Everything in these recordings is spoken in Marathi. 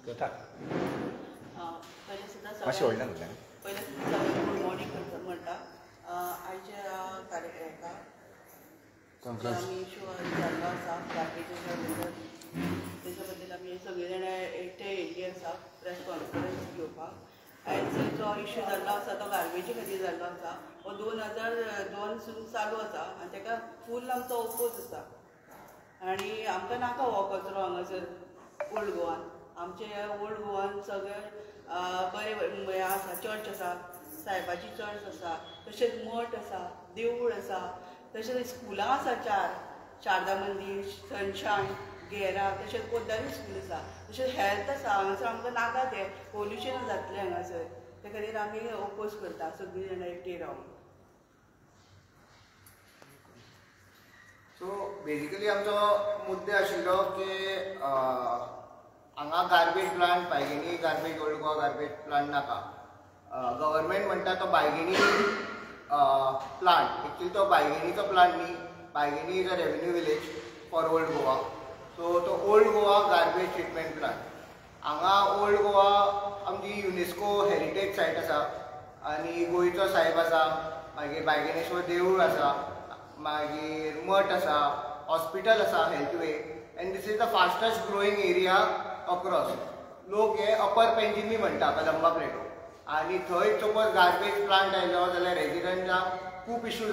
पहिले सुद्दां पहिले सगळ्यांक गुड मॉर्निंग म्हणटा आयच्या कार्यक्रमाक आमी इशू जाल्लो आसा गार्बेजाच्या बद्दल तेच्या बद्दल आमी सगळे जाणा एकटे येयल्ली आसा प्रेस कॉन्फरन्स घेवपाक आयज जो इशू जाल्लो आसा तो गार्बेजी खातीर जाल्लो आसा हो 2002 चालू आसा आनी ताका फूल आमचो ओपोज आसा आनी आमकां नाका हो कचरो हांगासर ओल्ड गोवान आमचे ओल्ड गोवान सगळे बरे आसा चर्च आसा सायबाची चर्च आसा तशेंच मठ आसा देवूळ आसा तशेंच स्कुलां आसा 4 शारदा मंदिर सनशायन गेरा तशेंच पोद्दारी स्कूल आसा तशेंच हेल्थ आसा हांगासर आमकां नाका तें पोल्युशन जातलें हांगासर ते खातीर आमी ओपोज करता सगळीं जाणां एकठी रावन. सो बेजिकली आमचो मुद्दे आशिल्लो की हांगा garbage plant Bainguinim garbage old Goa garbage plant नाका. गव्हर्मेंट म्हणटा तो बायगेणी प्लांट एक्चुअली तो बायगेणीचो प्लांट न्ही Bainguinim is a revenue village for old Goa so तो old Goa garbage treatment plant हांगा ओल्ड गोवा आमची युनेस्को हेरिटेज सायट आसा आनी गोंयचो साहेब आसा मागीर बायगेणेश्वर देवूळ आसा मागीर मठ आसा हॉस्पिटल आसा health way and this is the fastest growing area across लोक हे अपर पेंजिमी म्हणटा कदंबा प्लेटो आनी थंय सपोज गार्बेज प्लांट आयलो जाल्यार रेजिडेंटांक खूब इशू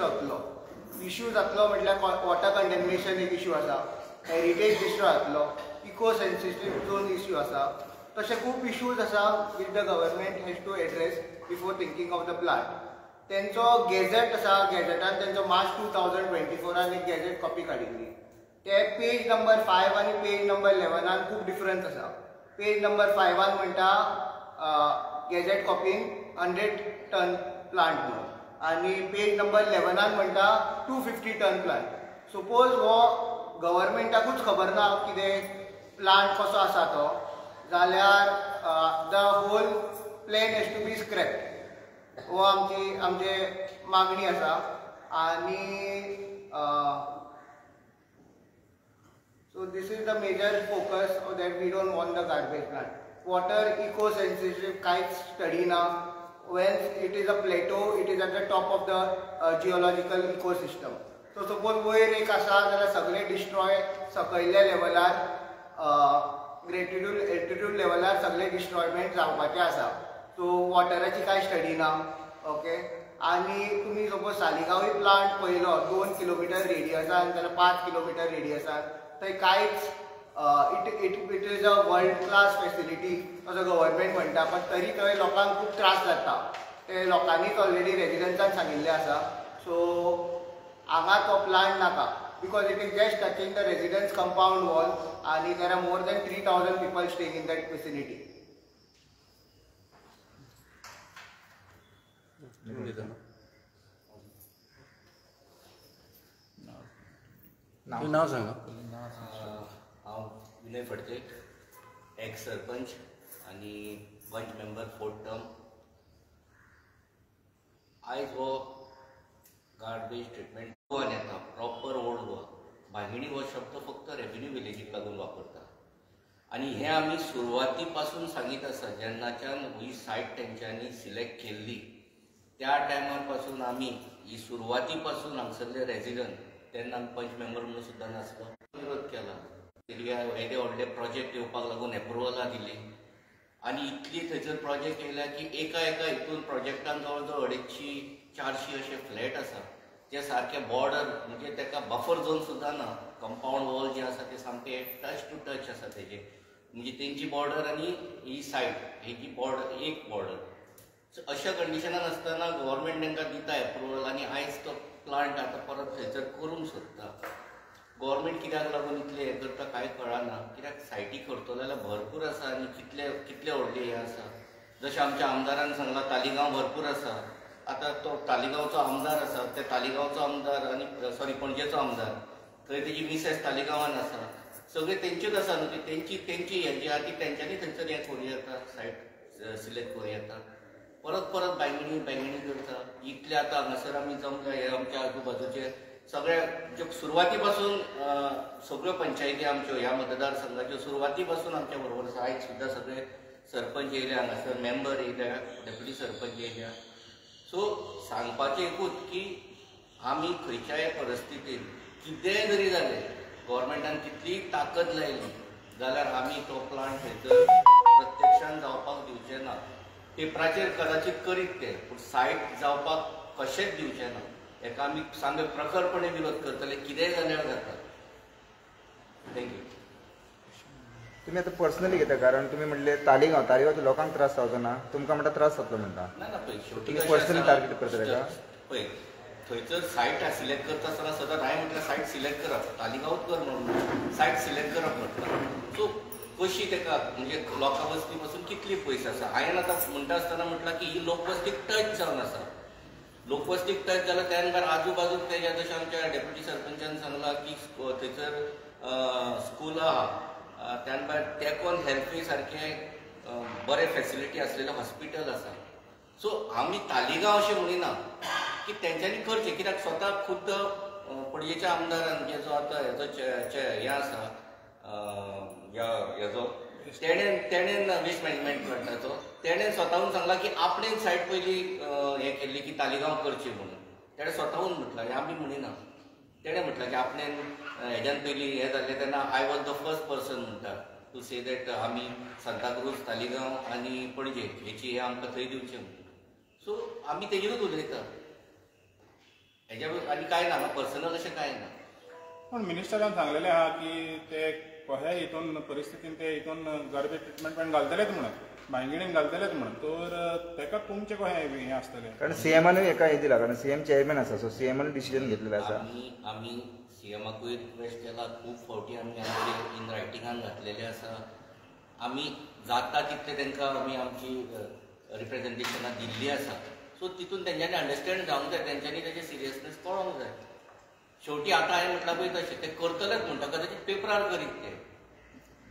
जातलो म्हटल्यार वॉटर कंटेमिनेशन एक इशू आसा हेरिटेज डिस्ट्रॉय जातलो इको सेन्सिटीव झोन इशू आसा तशे खूब इशूज आसा with the government has to address before thinking of the plant. तेंचो गॅझेट आसा गॅझेटान तेंचो मार्च 2024 एक गॅझेट कॉपी काडिल्ली ते पेज नंबर 5 आनी पेज नंबर 11 खूब डिफरन्स आसा. पेज नंबर 5 म्हणटा गॅझेट कॉपीन 100 टन प्लांट म्हणून आनी पेज नंबर 11 म्हणटा 250 टन प्लांट. सपोज हो गव्हर्मेंटाकूच खबर ना कितें प्लांट कसो आसा तो जाल्यार the whole plan has to be scrapped हो आमचे मागणी आसा. आनी so this is the major focus that we don't want the garbage plant. Water eco sensitive कांयच स्टडी ना. when it is a plateau it is at the top of the geological ecosystem. so suppose वयर एक आसा जाल्यार सगळे डिस्ट्रॉय सकयल्या लेवलार एल्टिट्यूड लेवलार सगळे डिस्ट्रॉयमेंट जावपाचें आसा. सो वॉटराची कांय स्टडी ना. ओके आनी तुमी सपोज सालिगांवूय प्लांट पळयलो 2 किलोमिटर रेडियसान जाल्यार 5 किलोमिटर रेडियसान थंय कांयच it is a world class facility असो गव्हर्मेंट म्हणटा पण तरी थंय लोकांक खूब त्रास जाता ते लोकांनीच ऑलरेडी रेजिडेंट्सांक सांगिल्लें आसा. सो हांगा तो प्लांट नाका because it is just touching the residents compound wall आनी there are more than 3000 people staying in that facility. नाव सांगा. हांव विनय फडते एक्स सरपंच आनी पंच मेंबर 4th टर्म. आयज हो गार्बेज ट्रिटमेंट गोवान येता प्रॉपर ओल्ड गोवा बायगेणी हो शब्द फक्त रेवेन्यू विलेजीक लागून वापरता आनी हे आमी सुरवाती पासून सांगीत आसा जेन्नाच्यान ही सायट तेंच्यांनी सिलेक्ट केल्ली त्या टायमार पासून आमी ही सुरवाती पासून हांगसरले रेजिडंट तेन्ना आमी पंच मेंबर म्हणून सुद्दां नासलो विरोध केला. व्हडले व्हडले प्रोजेक्ट येवपाक लागून एप्रुवलां दिली आनी इतली थंयसर प्रोजेक्ट येयल्या की एका हितून प्रोजेक्टान जवळ जवळ 250-400 अशे फ्लॅट आसा जे सारके बॉर्डर म्हणजे ताका बफर झोन सुद्दां ना. कंपाउंड वॉल जे आसा ते सामके टच टू टच आसा तेजे म्हणजे तेंची बॉर्डर आनी ही सायड हेजी बॉर्डर एक बॉर्डर. सो अशा कंडिशनान आसतना गव्हर्मेंट तांकां दिता एप्रुवल आनी आयज तो प्लांट आतां परत थंयसर करूंक सोदता. गव्हर्मेंट कित्याक लागून इतले हें करता कांय कळना कित्याक सायटी करतलो जाल्यार भरपूर आसा आनी कितले व्हडले हें आसा. जशें आमच्या आमदारान सांगलां तालिगांव भरपूर आसा. आतां तो तालिगांवचो आमदार आसा ते तालिगांवचो आमदार आनी पणजेचो आमदार थंय तेजी मिसेस तालिगांवान आसा सगळे तेंच्योच आसा न्हू तेंची हें जी आहा ती तेंच्यांनी थंयसर हें करूं येता सायट सिलेक्ट करूं येता. परत बायगेणी करता इतले आतां हांगासर आमी जमले हे आमच्या आजूबाजूचे सगळ्या जे सुरुवातीपासून सगळ्यो पंचायती आमच्यो ह्या मतदारसंघाच्यो सुरुवातीपासून आमच्या बरोबर आसा. आयज सुद्दां सगळे सरपंच येयले, हांगासर मेंबर येयल्या, डेप्युटी सरपंच येयल्या. सो सांगपाचें एकूच की आमी खंयच्याय परिस्थितीन कितेंय जरी जालें, गव्हर्मेंटान कितलीय ताकद लायली जाल्यार आमी तो प्लांट थंयसर प्रत्यक्षान जावपाक दिवचे ना. पेपराचेर कदाचित करीत ते, पूण सायट जावपाक कशेंच दिवचे ना. हेका आमी सामके प्रखरपणे विरोध करतले, कितेंय जाल्यार जाता. थँक्यू. तुम्ही आता पर्सनली घेता, कारण तुम्ही म्हणले तालिगांव लोकांक त्रास जावचो ना, तुमकां म्हणटा त्रास जातलो म्हणटा. ना ना पळय, शेवटी तुम्ही पर्सनली टार्गेट करतले का? पळय, थंयसर सायट सिलेक्ट करता आसतना सदां राय म्हटल्यार सायट सिलेक्ट करप, तालिगांवच कर म्हणून सायट सिलेक्ट करप म्हटलं. सो कशी तेका म्हणजे लोकवस्ती पासून कितली पयस आसा. हांवें आतां म्हणटा आसतना म्हटलां की ही लोकवस्तीक टच जावन आसा. लोकवस्तीक टच जाल्यार त्या भायर आजू बाजूक तेज्या जशें आमच्या डेप्युटी सरपंचान सांगलां की थंयसर स्कूल आहा, त्या भायर तेकोन हेल्थी सारके बरे फेसिलिटी आसलेले हॉस्पिटल आसा. सो आमी तालिगांव अशें म्हणिना की तेंच्यांनी करचें, कित्याक स्वता खुद्द पणजेच्या आमदारान जो आतां हेजो हें आसा हेजो तेणेन वेस्ट मॅनेजमेंट करताचो, तेणेन स्वताहून सांगला की आपणें सायट पयली हें केल्ली की तालिगांव करची म्हणून. तेणें स्वताहून म्हटलां, हें आमी म्हणिना. तेणें म्हटलां की आपणें हेज्यान पयलीं हें जाल्लें तेन्ना I was the first person म्हणटा टू से दॅट आमी सांताक्रूज, तालिगांव आनी पणजे हेची हें आमकां थंय दिवचें म्हणून. सो आमी तेजेरूच उलयता, हेज्या आनी कांय ना, पर्सनल अशें कांय ना. पण मिनिस्टरान सांगलेलें आहा की ते कशा हितून परिस्थितीन ते हितून गार्बेज ट्रिटमेंट पण घालतलेच म्हणून, बांयगिणीन घालतलेच म्हणून. तर तेका तुमचें कशें हें आसतलें? कारण सीएमानूय एका हें दिला, कारण सीएम चेअरमॅन आसा, सो सीएमान डिसिजन घेतलेलें आसा. आमी सीएमाकूय रिक्वेस्ट केला, खूब फावटी आमी आमचे इन रायटिंगान घातलेले आसा. आमी जाता तितले तांकां आमी आमची रिप्रेझेंटेशनां दिल्ली आसा. सो तितून तेंच्यांनी अंडरस्टँड जावंक जाय, तेंच्यांनी तेजें सिरियसनेस कळोंक जाय. शेवटी आतां हांवें म्हटलां पळय तशें ते करतलेच म्हणटा, कदाचित पेपरार करीत ते.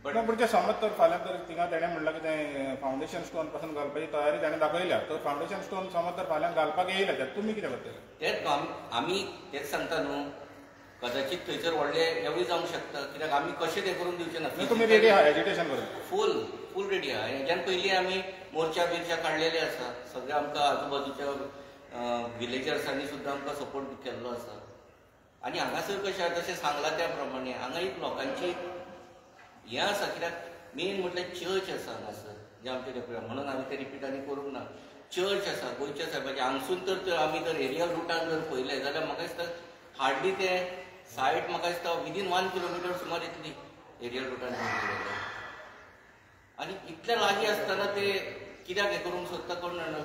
पण ते समज तर फाल्यां तर थिंगा तेणें म्हणलां की तें फावंडेशन स्टोन पासून घालपाची तयारी ताणें दाखयल्या, तर फावंडेशन स्टोन समज तर फाल्यां घालपाक येयले, तर तुमी कितें करतले? तेच आमी तेच सांगता न्हू, कदाचित थंयसर व्हडले हेवूय जावंक शकता, कित्याक आमी कशें तें करून दिवचे ना. तुमी रेडी आहा एज्युकेशन करून? फूल रेडी आहा. हेज्यान पयलीं आमी मोर्चा बिर्चा काडलेले आसा. सगळे आमकां आजूबाजूच्या विलेजर्सांनी सुद्दां आमकां सपोर्ट केल्लो आसा. आनी हांगासर कशें आसा तशें सांगलां त्या प्रमाणे हांगा एक लोकांची हें आसा, कित्याक मेन म्हटल्यार चर्च आसा हांगासर जे आमचे डेप्युटी, म्हणून आमी ते रिपीट आनी करूंक ना. चर्च आसा गोंयच्या साहेबाचे, हांगसून तर आमी जर एरियल रुटान जर पळयलें जाल्यार म्हाका दिसता हार्डली ते सायट म्हाका दिसता विदीन 1 किलोमिटर सुमार येतली एरियल रुटान. आनी इतल्या लागीं आसतना ते कित्याक हें करूंक सोदता कोण जाणा.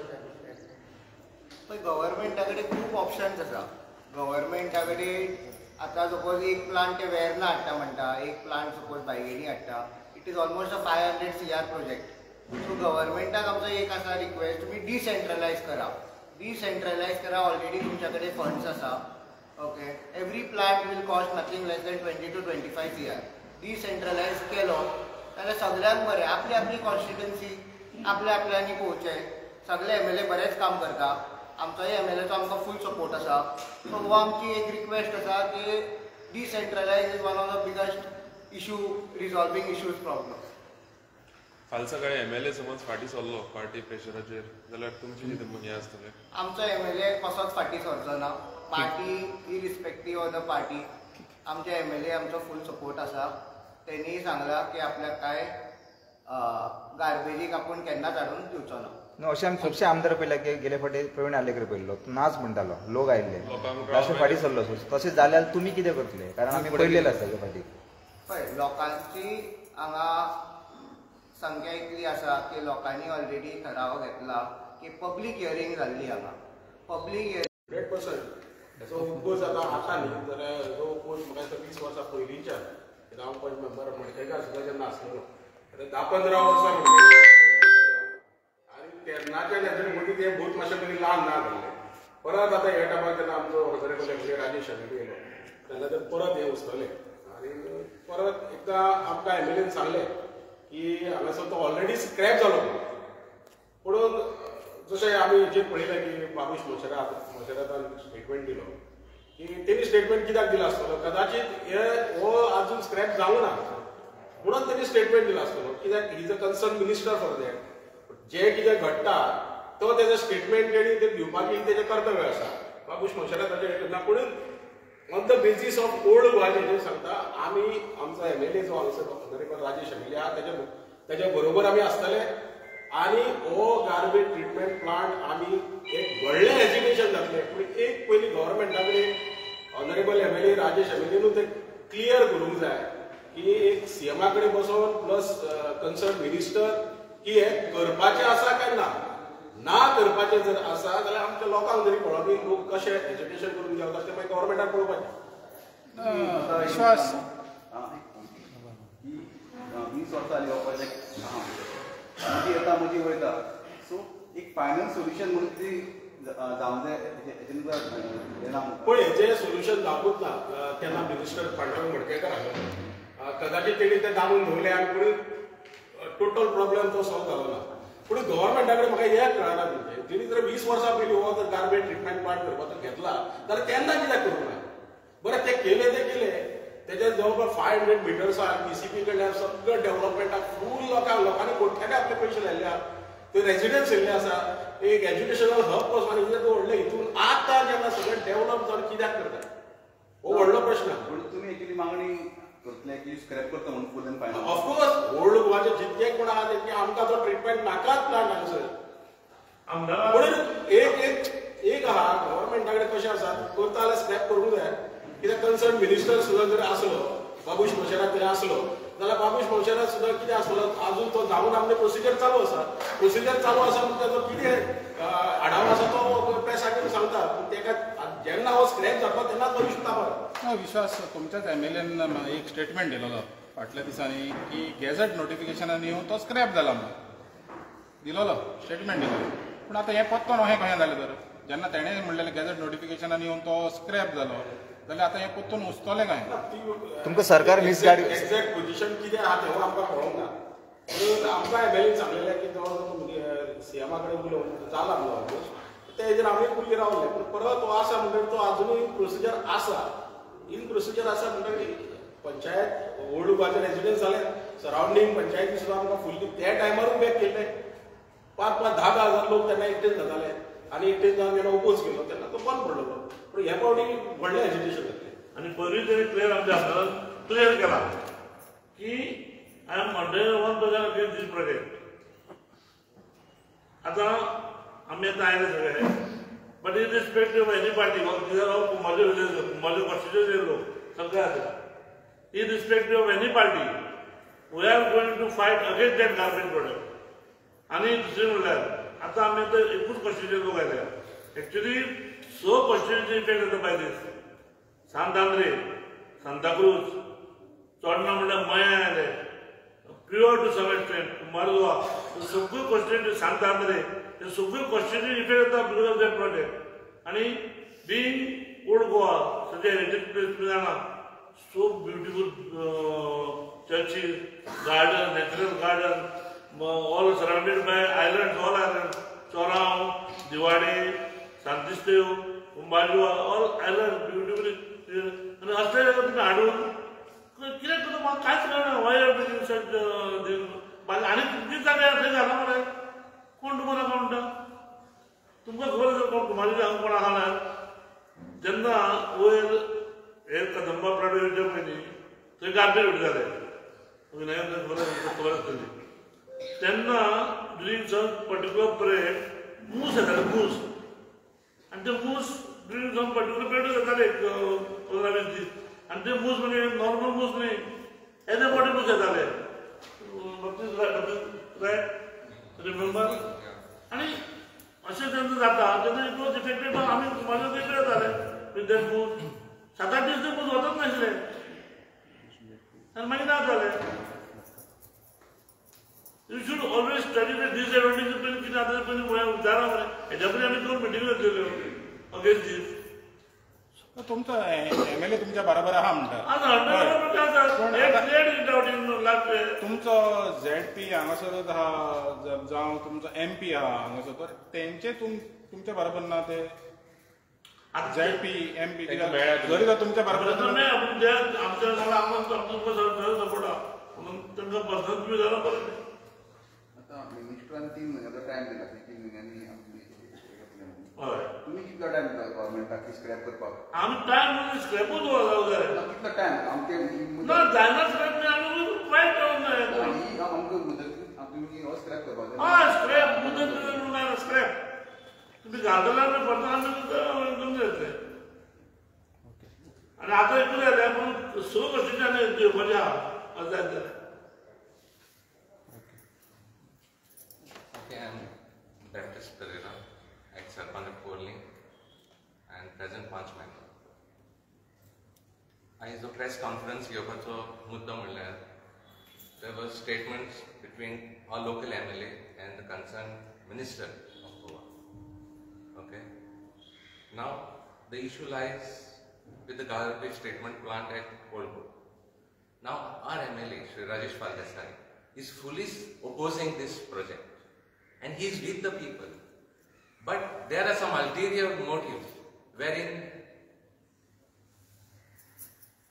पण गव्हर्मेंटा कडेन खूब ऑप्शन्स आसा. गव्हर्मेंटा कडेन आतां सपोज एक प्लांट ते वेर्ना हाडटा म्हणटा, एक प्लांट सपोज बायगेणी हाडटा, it is almost a 500 CR project. So गव्हर्मेंटाक आमचो एक आसा रिक्वेस्ट, तुमी डिसेंट्रलायज करा. डिसेंट्रलायज करा, ऑलरेडी तुमच्या कडेन फंड्स आसा. Okay, every plant will cost nothing less than 20 to 25 CR. Decentralise केलो जाल्यार सगळ्यांक बरें. आपली आपली कॉन्स्टिट्युएन्सी आपल्यांनी पोवचें. सगळे MLA बरेंच काम करता, आमचोय MLAचो आमकां फूल सपोर्ट आसा. सो हो आमची एक रिक्वेस्ट आसा की decentralise is one of the biggest issue resolving issues problem. फाल सकाळी MLA समज फाटी सरलो पार्टी प्रेशराचेर जाल्यार तुमची कितें हें आसतलें? आमचो MLA कसोच फाटी सरचो ना. Party irrespective of the party आमचे MLA आमचो फूल सपोर्ट आसा. तेणीय सांगलां की आपल्याक काय गार्बेजीक आपूण केन्नाच हाडून दिवचो ना. अशें आमी खुबशे आमदार पळयल्या की गेले फावटी प्रवीण आलेकर पळयलो, नाच म्हणटालो, लोक आयिल्ले, राष्ट्र फाटी सरलो. तशें जाल्यार तुमी कितें करतले? कारण आमी पळयलेलें आसा त्या फाटी. पळय, लोकांची हांगा संख्या इतली आसा की लोकांनी ऑलरेडी ठराव घेतला की पब्लीक हियरींग जाल्ली हांगा. पब्लीक हियरींग 100% हेचो उद्भव जाता आतां न्ही, जाल्यार जो उद्भव म्हाका दिसता 20 वर्सां पयलींच्यान हांव पंच मेंबर मडकयकार सुद्दां जेन्ना आसलेलो 10-15 वर्सां आनी तेन्नाच्या हेतून म्हणटी तें भूत मातशें तरी ल्हान ना जाल्लें. परत आतां हे टायमार जेन्ना आमचो ऑनरेबल MLA राजेश शेणगे येयलो तेन्ना ते परत हें वचतलें आनी परत एकदां आमकां MLAन सांगलें की हांगासर तो ऑलरेडी स्क्रॅप जालो. पूण जशें आमी जें पळयलें की बाबूश मोशेरातान स्टेटमेंट दिलो की त्यांनी स्टेटमेंट कित्याक दिला आसतलो, कदाचित हो अजून स्क्रॅप जावं ना म्हणून त्यांनी स्टेटमेंट दिला आसतलो, कित्याक he is a concern minister for that. जे कितें घडटा तो तेजो स्टेटमेंट ते दिवपाची तेजें कर्तव्य आसा. बाबूश मोशेरा ताचे हे करना, पूण on the basis of old गोवाचे सांगता आमी आमचो MLA जो हांगसर ऑनरेबल राजेश एमएलए आहा तेज्या बरोबर आमी आसतले आनी हो गार्बेज ट्रिटमेंट प्लांट आमी एक व्हडलें एज्युकेशन जातलें. पूण एक पयलीं गव्हर्मेंटा कडेन ऑनरेबल MLA राजेश एमएलएनूच ते क्लियर करूंक जाय की एक CMA कडेन बसोन प्लस कन्सर्न मिनिस्टर की हे करपाचें आसा काय ना करपाचें जर आसा जाल्यार आमच्या लोकांक जरी कळोनी लोक कशें एज्युकेशन करून घेवता तें मागीर गव्हर्मेंटान पळोवपाचें. विश्वास 20 वर्सां जाली हो प्रोजेक्ट मदीं येता मदीं वयता. सो एक फायनल सोल्युशन म्हणून कितें जावंक जाय पण हेचें सोल्युशन जावूच ना. तेन्ना मिनिस्टर पांडुरंग मडकयकर आसलो, कदाचित तेणी तें दामून दवरलें आनी पूण टोटल प्रॉब्लेम तो सॉल्व जालो ना. पूण गव्हर्मेंटा कडेन म्हाका हें कळना तेणी जर 20 वर्सां पयलीं हो जर गार्बेज ट्रिटमेंट प्लांट करपाचो घेतला जाल्यार तेन्ना कित्याक करूंक ना. बरें ते केलें तेजे जवळपास 500 मिटर्स आहा. DCP कडल्यान सगळं डेव्हलपमेंटाक फूल लोकांनी कोट्याने आपले पयशे लायले आहा. ते रेजिडेंट्स येयल्ले आसा, एक एज्युकेशनल हब कसो आनी कितें व्हडलें हितून आतां जेन्ना सगळें डेव्हलप जावन कित्याक करता हो व्हडलो प्रश्न. पूण तुमी एक्चुअली मागणी करतले की स्क्रॅप करता म्हणून full end final. Of course old गोवाचे जितके कोण आहा तितके आमकां तो ट्रिटमेंट नाकाच प्लांट हांगसर. पूण एक आहा गव्हर्मेंटा कडेन कशें आसा करता जाल्यार स्क्रॅप करूंक जाय. कित्याक कन्सर्न मिनिस्टर सुद्दां जर आसलो, बाबूश मोशेरा जर आसलो जाल्यार बाबूश मोशेरा सुद्दां कितें आसलो अजून तो जावन आमचें प्रोसिजर चालू आसा म्हणून ताचो कितें आढावो आसा तो प्रेसाक सांगता. पूण तेका जेन्ना हो स्क्रॅप जाता तेन्ना तो इश्यू तापा. विश्वास तुमच्याच MLAन एक स्टेटमेंट दिलेलो फाटल्या दिसांनी की गॅझेट नोटिफिकेशनान येवन तो स्क्रॅप जाला म्हणून दिलोलो स्टेटमेंट दिलेलो. पूण आतां हें पत्तो हें कशें जालें तर जेन्ना तेणें म्हणलेलें गॅझेट नोटिफिकेशनान येवन तो स्क्रॅप जालो जाल्यार आतां हें पत्तून उस्तोलें काय? तुमकां सरकार मिसगायड एक्झॅक्ट पोझिशन कितें आहा तें आमकां कळोंक ना. पूण आमकां MLAन सांगलेलें की तो CMA कडेन उलोवन जाला ऑलमोस्ट ते हेजेर आमी कुल्ली रावले. पूण परत तो आसा म्हणटकीर तो आजुनूय प्रोसिजर आसा म्हणटकीर पंचायत ओल्ड गोवाचे रेजिडेंट्स जाले सरावंडींग पंचायती सुद्दां आमकां फुल्ली त्या टायमारूच बॅक केल्ले. 5,000-10,000 लोक तेन्ना एकटेच जाताले आनी एकटेच जावन जेन्ना ओपोज केलो तेन्ना तो बंद पडलो. पूण ह्या फावटी व्हडलें एज्युकेशन जातलें. आनी पयलीं तरी क्लियर आमच्या हातान क्लियर केला की I am 100% against this project. आतां आमी आतां आयले सगळे but in respect of any party कुंभारचे विलेज कुंभारचे कॉन्स्टिट्युएन्सी लोक सगळे आसा. In respect of any party we are going to fight against that garbage product. आनी दुसरें म्हणल्यार आतां आमी आतां एकूच कॉन्स्टिट्युएन्सी लोक आयल्या. एक्चुली 6 कॉन्स्टिट्युएन्सी इफेक्ट जाता बाय दीस. सांतांद्रे, सांताक्रूज, चोडणा म्हणल्यार मया आयले, pure to some extent, Cumbarjua सगळ्यो कॉन्स्टिट्युएन्सी सांतांद्रे हे सगळ्यो कॉन्स्टिट्युएन्सी इफेक्ट जाता बिकॉज ऑफ दॅट प्रोजेक्ट. आनी being old Goa such a heritage place तुमी जाणा so beautiful churches, garden, natural garden, all surrounded by islands, all island, Chorao, Divar, Santo Estevam, Cumbarjua all island beautifully. आनी असले जाग्यार तुमी हाडून कित्याक करता म्हाका कांयच कळना. वाय आर ब्रिंगिंग सच आनी तुमची जागा थंय घाला मरे कोण तुम्हाला काय म्हणटा? तुमकां खबर आसा कोण कुंभारजुवा हांगा कोण आहा जाल्यार जेन्ना वयर हे कदंबा प्लांट येवचे पयलीं थंय गार्बेज उडयताले खबर आसतली. तेन्ना ड्युरींग सम पर्टिक्युलर पिरियड मूस येताले मूस आनी ते मूस ड्युरींग सम पर्टिक्युलर पिरियड येताले 15-20 दीस. आनी ते मूस म्हणजे नॉर्मल मूस न्ही एज बॉडी मूस येताले. रिमेंबर? आनी अशें जेन्ना जाता तेन्ना इट वॉज इफेक्टेड आमी कुंभारजुवा थंय येताले विथ दॅट मूस. 7-8 दीस ते मूस वचच नाशिल्ले आनी मागीर ना जालें. You should always study the disadvantages पयलीं कितें आतां पयलीं विचारा मरे. हेज्या पयलीं आमी 2 मिटींग घेतल्यो अगेन्स्ट दीस. तुमचो MLA तुमच्या बरोबर आहा म्हणटा. तुमचो ZP हांगासरच आहा जावं तुमचो MP आहा हांगासर तर तेंचे तुमच्या बरोबर ना ते ZP, MP ताका मेळ्ळ्या जरी तो तुमच्या बरोबर आपण जे आमच्या झाला आम्हाला सपोर्ट म्हणून त्यांना पर्सनल तुम्ही झाला बरं आता मिनिस्टरान 3 महिन्याचा टाइम दिला 3 महिन्यांनी आपली हय तुम्ही कितलो टाइम दिला गव्हर्नमेंटाक स्क्रॅप करपाक आम्ही टाइम म्हणून स्क्रॅपच जाऊ जाय कितलो टाइम आमचे ना जायना स्क्रॅप नाही आम्ही फाईट करून नाही आमकां मुदत तुम्ही हो स्क्रॅप करपाक हा स्क्रॅप मुदत स्क्रॅप तुम्ही घालतला आम्ही पडता आम्ही कमी येतले आणि आता एकूण जाले आपण सुरू कशी मजा जाय Okay, I'm Baptist Pereira, ex-Sarpanch of Korli and present Panch member. आयज जो प्रेस कॉन्फरन्स घेवपाचो मुद्दो म्हणल्यार there were statements between our local MLA and the concerned minister of Goa. Okay. Now the issue lies with the garbage treatment plant at Old Goa. Now our MLA, Shri Rajesh Paldesai, is fully opposing this project. And he is with the people. But there are some ulterior motives wherein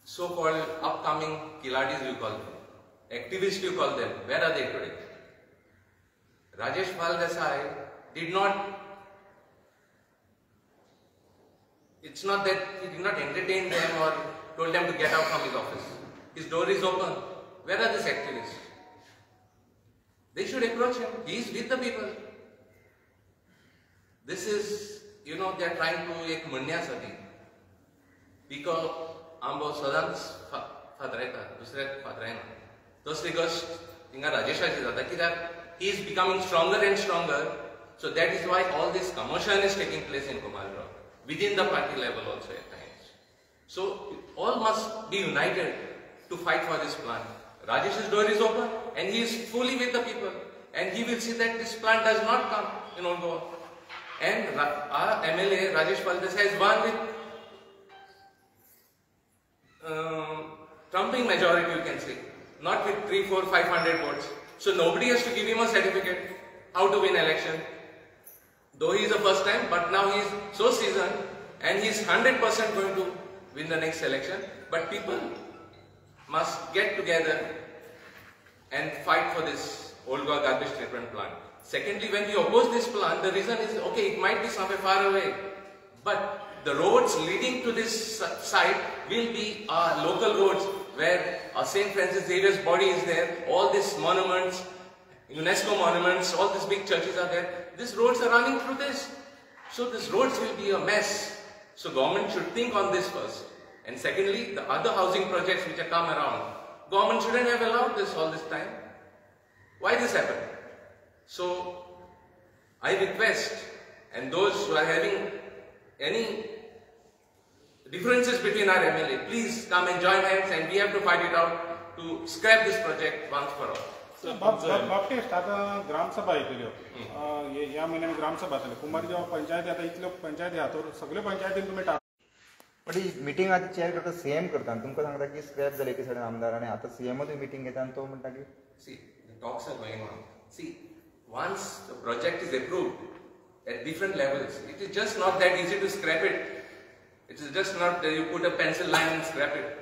so-called upcoming kiladis you call them, activists you call them, where are they today? Rajesh Paldesai did not, it's not that he did not entertain them or told them to get out from his office. His door is open. Where are these activists? They should approach him. He is with the people. This is, they are trying to एक म्हणण्यासाठी पिको आंबो सदांच फातरायता दुसऱ्याक फातरायना तोच रिक्वेस्ट थिंगा राजेशाची जाता कित्याक he is becoming stronger and stronger. So that is why all this commotion is taking place in Komargaon, within the party level also at times. So all must be united to fight for this plant. Rajesh's door is open and he is fully with the people and he will see that this plant does not come in Old Goa. And our MLA Rajesh Paldesai has won with trumping majority, you can say, not with 3, 4, 500 votes. So nobody has to give him a certificate how to win election. Though he is the first time, but now he is so seasoned and he is 100% going to win the next election. But people must get together and fight for this Old Goa garbage treatment plant. Secondly, when we oppose this plant, the reason is, okay, it might be somewhere far away, but the roads leading to this site will be our local roads where St. Francis Xavier's body is there, all these monuments, UNESCO monuments, all these big churches are there. These roads are running through this. So these roads will be a mess. So government should think on this first. And secondly, the other housing projects which have come around, government shouldn't have allowed this all this time. Why this happened? So I request, and those who are having any differences between our MLA, please come and join hands and we have to fight it out to scrap this project once for all. Baptist आता ग्रामसभा येतल्यो ह्या म्हयन्यान ग्रामसभा जातली कुमारगांव पंचायती आता इतल्यो पंचायती आहा तर सगळ्यो पंचायतीन तुमी पण ही मिटींग आधी चेअर करता सीएम करता आणि तुमकां सांगता की स्क्रॅप जाले एके सायडीन आमदार आणि आता सीएमूच मिटींग घेता आणि तो म्हणटा की See, the talks are going on. See, once the project is approved at different levels, it is just not that easy to scrap it. It is just not that you put a pencil line and scrap it.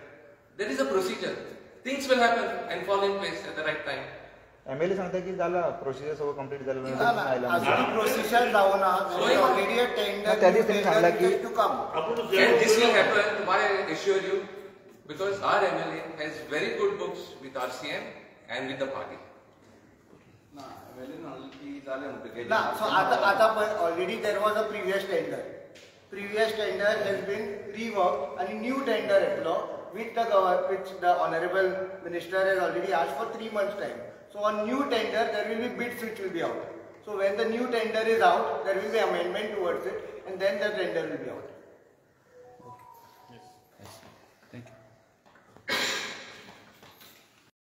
There is a procedure. Things will happen and fall in place at the right time. MLA सांगता की झाला प्रोसिजर सगळं कंप्लीट झालं अजून प्रोसिजर जाऊन ऑलरेडी अ टेंडर त्या दिवशी त्यांनी सांगला की to come And this will happen, why I assure you, because our MLA has very good books with our CM and with the party. ना सो आता already there was a previous tender has been rework आणि न्यू टेंडर येतलो with the honorable minister has already asked for 3 months time. So on new tender there will be bids which will be out. So when the new tender is out, there will be amendment towards it and then the tender will be out.